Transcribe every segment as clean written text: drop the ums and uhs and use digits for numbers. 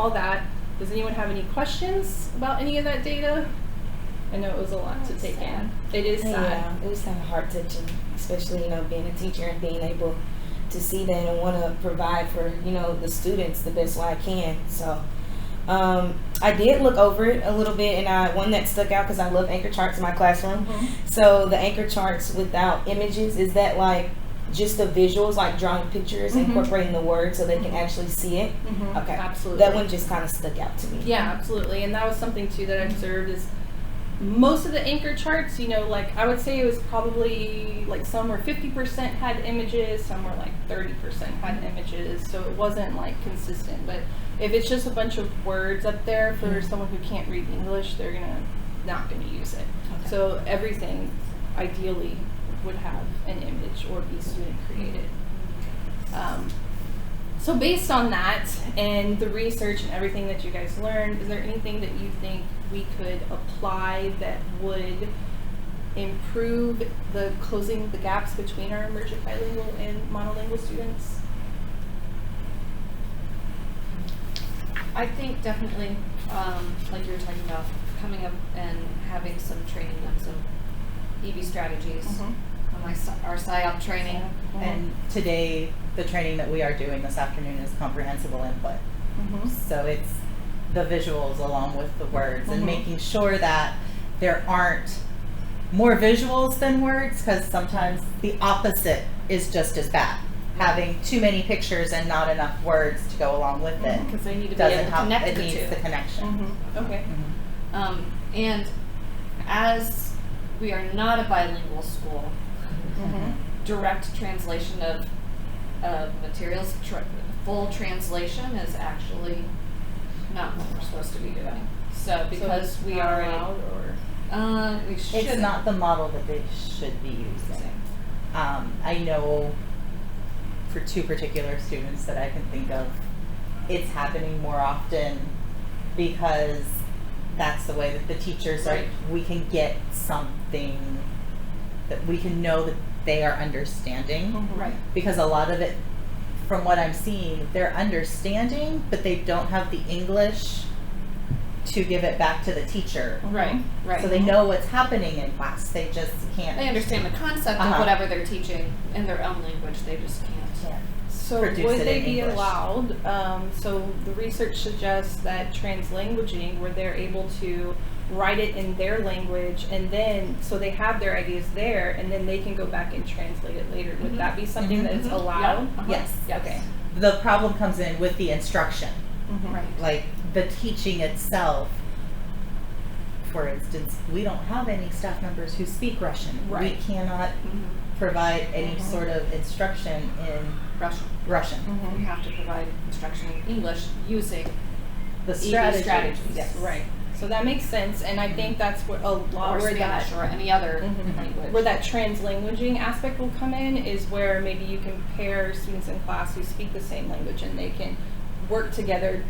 all that, does anyone have any questions about any of that data? I know it was a lot to take in. It is sad. Yeah, it was kind of heart touching, especially, being a teacher and being able to see that and want to provide for, the students the best way I can. So I did look over it a little bit, and one that stuck out because I love anchor charts in my classroom. So the anchor charts without images, is that like just the visuals, like drawing pictures, incorporating the words so they can actually see it? Okay, Absolutely. that one just kind of stuck out to me. Yeah, absolutely. And that was something too that I observed is most of the anchor charts, like I would say it was probably like some were 50% had images, some were like 30% had images. So it wasn't like consistent. But if it's just a bunch of words up there for someone who can't read English, they're not gonna use it. Okay. So everything ideally would have an image or be student created. So based on that and the research and everything that you guys learned, is there anything that you think we could apply that would improve closing the gaps between our emergent bilingual and monolingual students? I think definitely, like you were talking about, coming up and having some training on some EV strategies, on our PSYOP training. And today, the training that we are doing this afternoon is comprehensible input. So it's the visuals along with the words and making sure that there aren't more visuals than words, because sometimes the opposite is just as bad. Having too many pictures and not enough words to go along with it. Because they need to be able to connect it the needs two. the connection. Okay. And as we are not a bilingual school, direct translation of materials, full translation is actually not what we're supposed to be doing. So because So we not are allowed, or we should It's not the model that they should be using. I know for two particular students that I can think of, it's happening more often because that's the way that the teachers are. Right. We can get something that we can know that they are understanding. right. Because a lot of it, from what I'm seeing, they're understanding, but they don't have the English to give it back to the teacher. Right. So they know what's happening in class. They just can't. They understand the concept of whatever they're teaching in their own language. They just can't. So Produce would it they in be English. allowed? So the research suggests that translanguaging, where they're able to write it in their language, and then so they have their ideas there, and then they can go back and translate it later. Would that be something that is allowed? Yes. Okay. The problem comes in with the instruction. Right. Like the teaching itself. For instance, we don't have any staff members who speak Russian. Right. We cannot provide any sort of instruction in Russian. We have to provide instruction in English using The EV strategies. strategies. Right. So that makes sense, and I think that's what a lot or where that Spanish or any other language. where that translanguaging aspect will come in is where maybe you can pair students in class who speak the same language and they can work together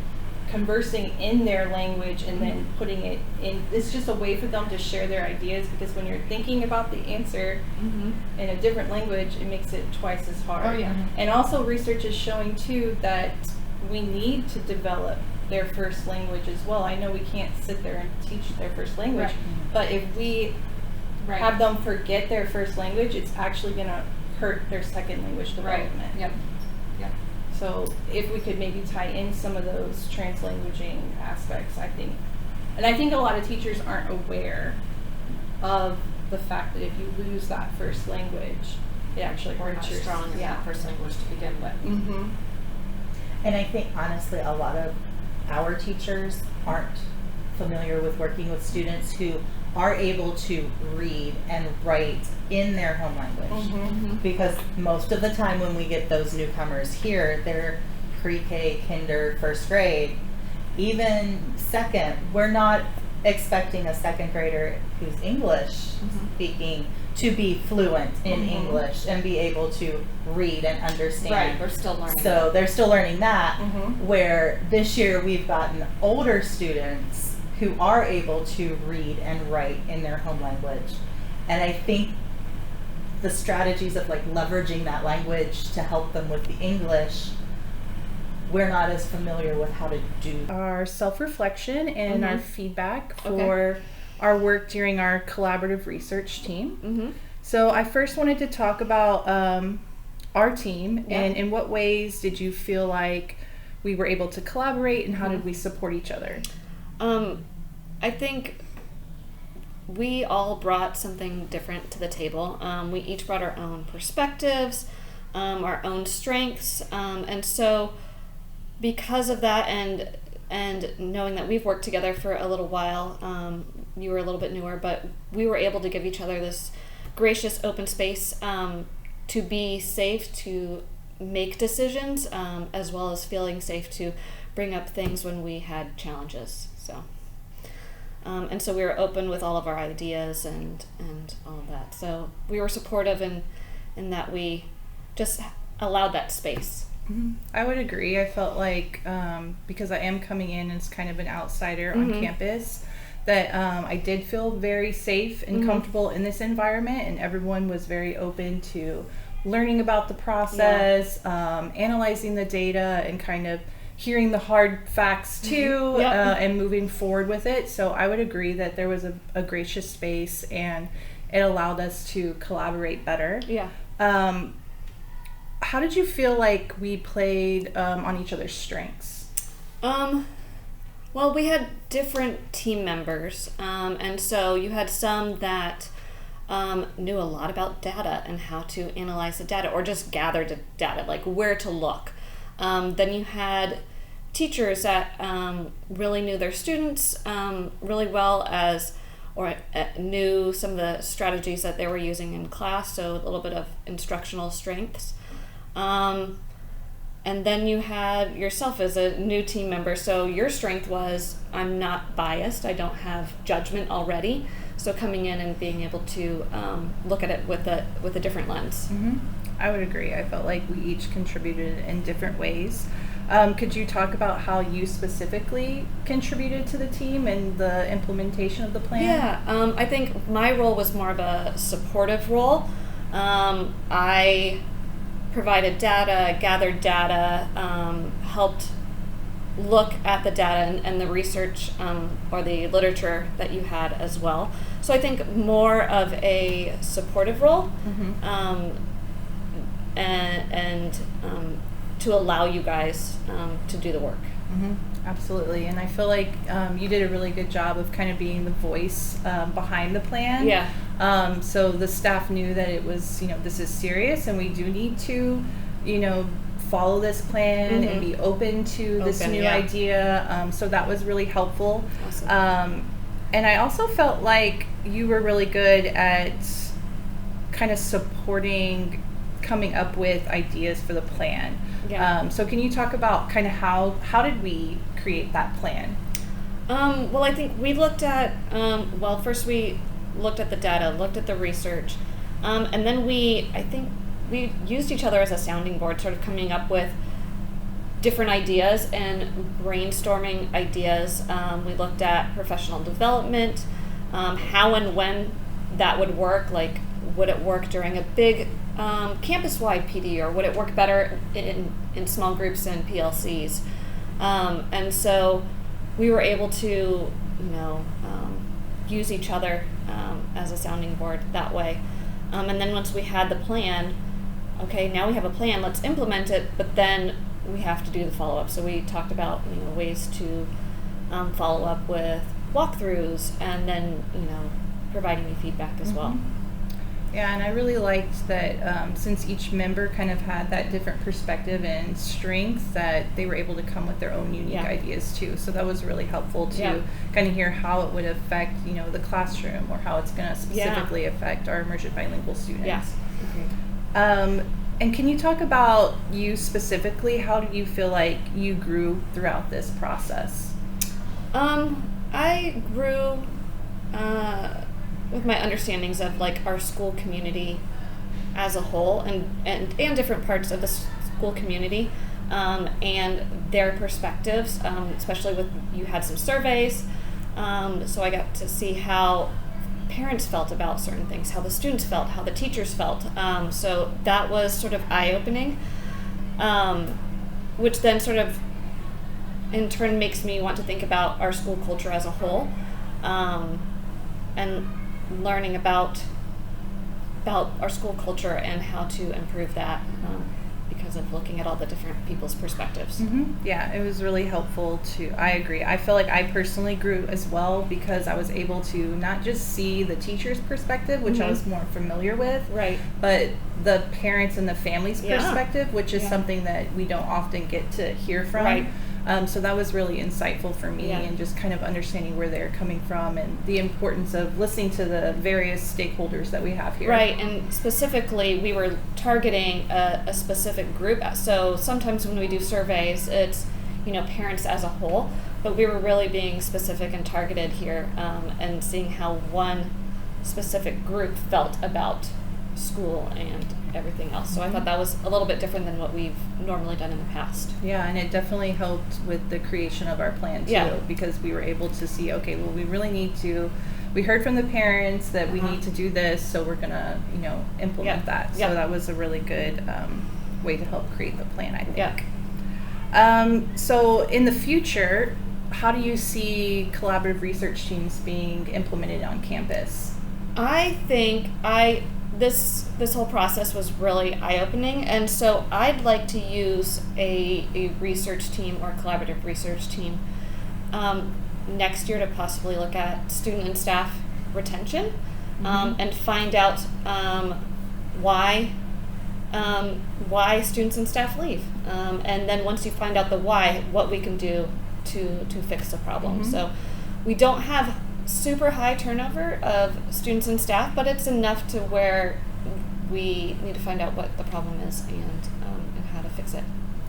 conversing in their language and then putting it in. It's just a way for them to share their ideas, because when you're thinking about the answer in a different language, it makes it twice as hard. Oh, yeah. And also research is showing too that we need to develop their first language as well. I know we can't sit there and teach their first language, Right. but if we have them forget their first language, it's actually going to hurt their second language development. Yep. So if we could maybe tie in some of those translanguaging aspects, I think. And I think a lot of teachers aren't aware of the fact that if you lose that first language, it actually Or not hurts your strong in that first language to begin with. And I think honestly a lot of our teachers aren't familiar with working with students who are able to read and write in their home language. Because most of the time when we get those newcomers here, they're pre-K, kinder, first grade, even second. We're not expecting a second grader who's English speaking to be fluent in English and be able to read and understand. Right, they're still learning. So they're still learning that, where this year we've gotten older students who are able to read and write in their home language. And I think the strategies of like leveraging that language to help them with the English we're not as familiar with how to do. Our self-reflection and our Mhm. feedback for Okay. our work during our collaborative research team. Mm-hmm. So I first wanted to talk about our team Yeah. and in what ways did you feel like we were able to collaborate and how did we support each other? I think we all brought something different to the table. We each brought our own perspectives, our own strengths, and so because of that, and knowing that we've worked together for a little while, you were a little bit newer, but we were able to give each other this gracious, open space to be safe to make decisions, as well as feeling safe to bring up things when we had challenges. So. And so we were open with all of our ideas and all of that. So we were supportive in that we just allowed that space. I would agree. I felt like because I am coming in as kind of an outsider on campus, that I did feel very safe and comfortable in this environment, and everyone was very open to learning about the process, analyzing the data, and kind of hearing the hard facts too, and moving forward with it. So I would agree that there was a gracious space and it allowed us to collaborate better. Yeah. How did you feel like we played on each other's strengths? Well, we had different team members, and so you had some that knew a lot about data and how to analyze the data or just gather the data, like where to look. Then you had teachers that really knew their students really well or knew some of the strategies that they were using in class, so a little bit of instructional strengths. And then you had yourself as a new team member, so your strength was, I'm not biased, I don't have judgment already, so coming in and being able to look at it with a different lens. I would agree. I felt like we each contributed in different ways. Could you talk about how you specifically contributed to the team and the implementation of the plan? Yeah, I think my role was more of a supportive role. I provided data, gathered data, helped look at the data and the research or the literature that you had as well. So I think more of a supportive role, and to allow you guys to do the work. Absolutely, and I feel like you did a really good job of kind of being the voice behind the plan. Yeah. So the staff knew that it was, this is serious and we do need to, follow this plan and be open to this new idea. So that was really helpful. Awesome. And I also felt like you were really good at kind of supporting coming up with ideas for the plan. Yeah. So can you talk about kind of how did we create that plan? Well, I think we looked at, first we looked at the data, looked at the research, and then I think we used each other as a sounding board, sort of coming up with different ideas and brainstorming ideas. We looked at professional development, how and when that would work, like would it work during a big campus-wide PD, or would it work better in small groups and PLCs? And so we were able to, use each other as a sounding board that way. And then once we had the plan, okay, now we have a plan, let's implement it, but then we have to do the follow-up. So we talked about, ways to follow up with walkthroughs and then, providing you feedback as well. Yeah, and I really liked that since each member kind of had that different perspective and strength, that they were able to come with their own unique ideas too. So that was really helpful to kind of hear how it would affect, the classroom, or how it's going to specifically affect our emergent bilingual students. Yeah. And can you talk about you specifically? How do you feel like you grew throughout this process? I grew with my understandings of like our school community as a whole, and different parts of the school community, and their perspectives, especially with, you had some surveys, so I got to see how parents felt about certain things, how the students felt, how the teachers felt, so that was sort of eye-opening. which then sort of in turn makes me want to think about our school culture as a whole, and learning about our school culture and how to improve that, because of looking at all the different people's perspectives. Yeah, it was really helpful I agree. I feel like I personally grew as well because I was able to not just see the teacher's perspective, which I was more familiar with, Right. but the parents and the family's Yeah. perspective, which is Yeah. something that we don't often get to hear from. Right. So that was really insightful for me, Yeah. and just kind of understanding where they're coming from and the importance of listening to the various stakeholders that we have here. Right, and specifically, we were targeting a specific group. So sometimes when we do surveys, it's, parents as a whole, but we were really being specific and targeted here, and seeing how one specific group felt about school and everything else. So I thought that was a little bit different than what we've normally done in the past. Yeah, and it definitely helped with the creation of our plan too, Yeah. because we were able to see, okay, well, we really need to, we heard from the parents that we need to do this, so we're gonna, implement that. So that was a really good way to help create the plan, I think. Yeah. So in the future, how do you see collaborative research teams being implemented on campus? I think this whole process was really eye-opening, and so I'd like to use a research team or collaborative research team next year to possibly look at student and staff retention, and find out why students and staff leave, and then once you find out the why, what we can do to fix the problem. So we don't have super high turnover of students and staff, but it's enough to where we need to find out what the problem is and how to fix it.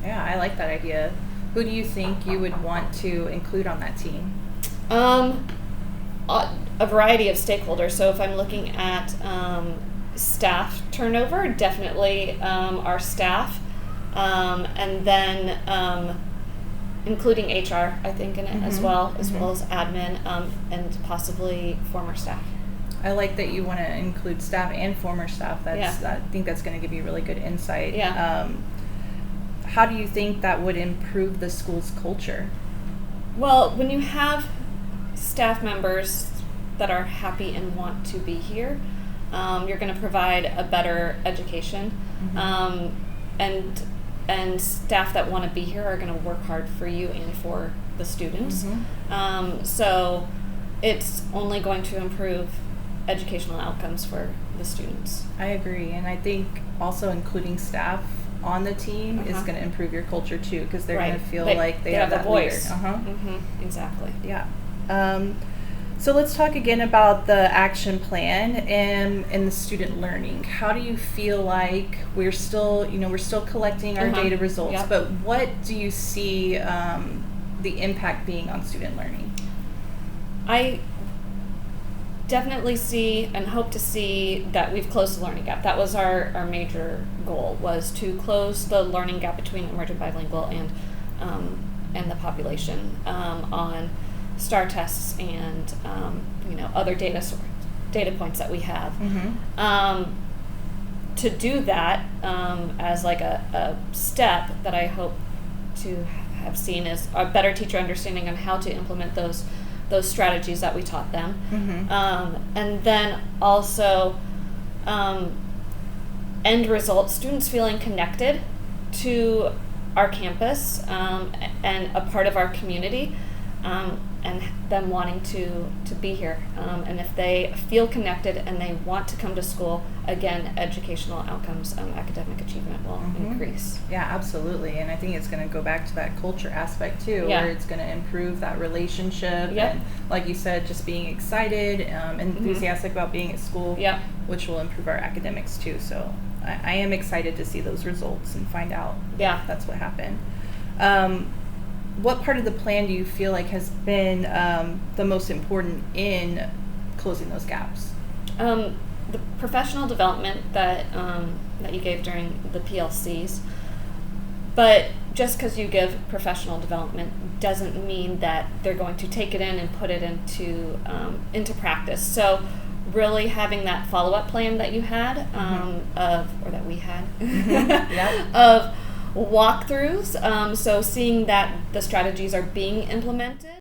Yeah, I like that idea. Who do you think you would want to include on that team? A variety of stakeholders. So if I'm looking at staff turnover, definitely our staff, and then including HR, I think, in it as well as admin, and possibly former staff. I like that you want to include staff and former staff. I think that's going to give you really good insight. Yeah. How do you think that would improve the school's culture? Well, when you have staff members that are happy and want to be here, you're going to provide a better education, and staff that want to be here are going to work hard for you and for the students. So it's only going to improve educational outcomes for the students. I agree, and I think also including staff on the team is going to improve your culture too, because they're going to feel like they have that voice. Leader. Exactly. Yeah. So let's talk again about the action plan and the student learning. How do you feel like we're still collecting our data results, but what do you see the impact being on student learning? I definitely see and hope to see that we've closed the learning gap. That was our major goal, was to close the learning gap between emergent bilingual and the population on STAR tests and other data points that we have. To do that, as like a step that I hope to have seen, is a better teacher understanding on how to implement those strategies that we taught them, and then also end result, students feeling connected to our campus and a part of our community, and them wanting to be here. And if they feel connected and they want to come to school, again, educational outcomes, academic achievement will increase. Yeah, absolutely. And I think it's going to go back to that culture aspect too, where it's going to improve that relationship. And like you said, just being excited, enthusiastic about being at school, which will improve our academics too. So I am excited to see those results and find out if that's what happened. What part of the plan do you feel like has been the most important in closing those gaps? The professional development that you gave during the PLCs, but just because you give professional development doesn't mean that they're going to take it in and put it into practice. So really having that follow-up plan that you had, that we had, of walkthroughs, so seeing that the strategies are being implemented.